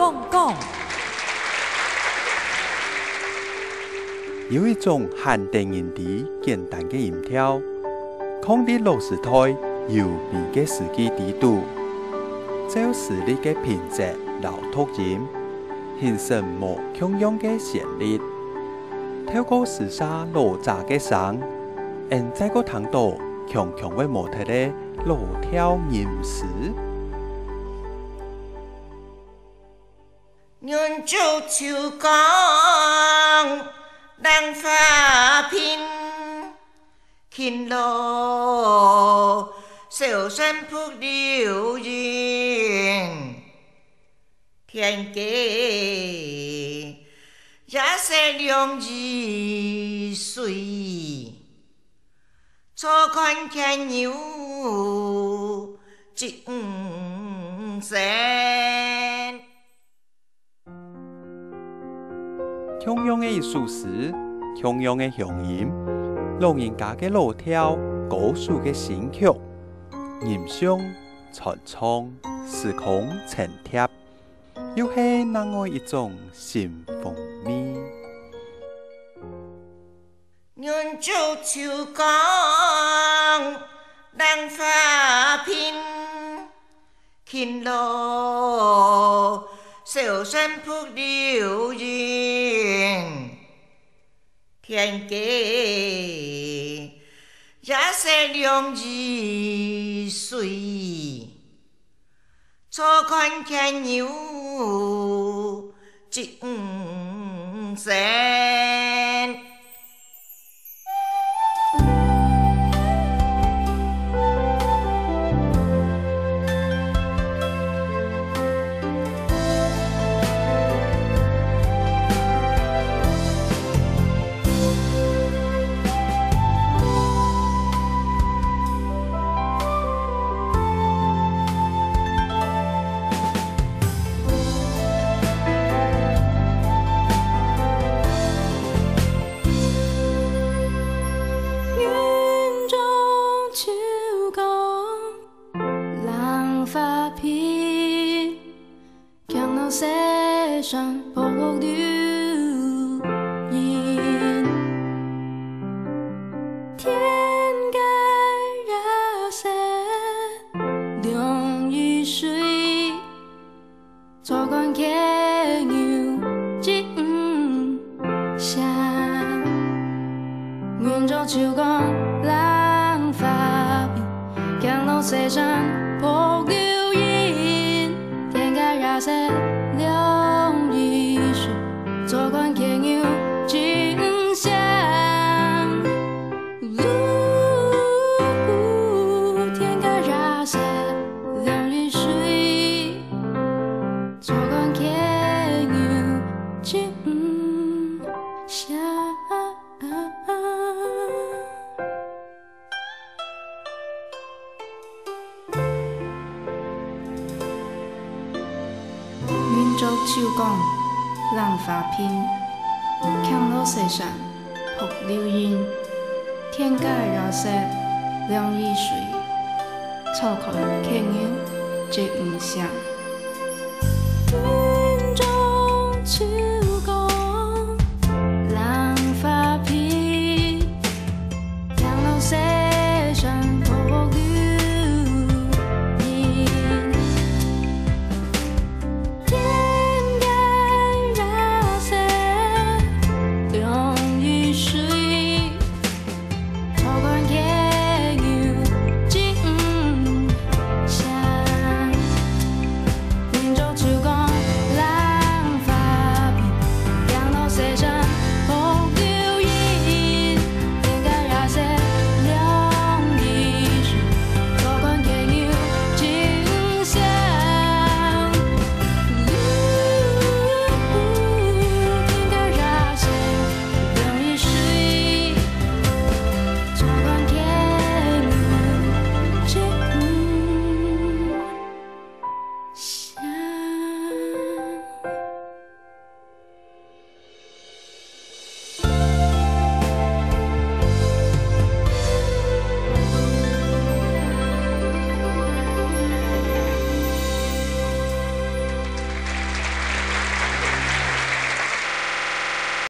讲讲。有一种限定音地简单的音调，抗日老师台优美的时机地度，照实力的品质老突音，形成无穷样的旋律。透过时沙老杂的声，现在个听到强强的模特的老跳吟诗。愿做秋江浪花片，勤劳小山瀑流云，天机也是两日水，错看天牛精神。同样的艺术史，同样的乡音，老人家的老调，高数的新曲，吟诵、传唱，时空层贴，又是那样一种新风味。愿做秋江浪花片，勤劳小山瀑流云，天机也是两日水，错看天牛精神。世上瀑流云，天该热色凉雨水，错看牵牛精香，愿做秋江浪花片，江路世上瀑流云，天该热色。两雨水，错看牵牛精香。天该热色，两雨水，错看牵牛精香。做秋江浪花片，强路世上瀑流云，天该热色两雨水，错看牵牛精香。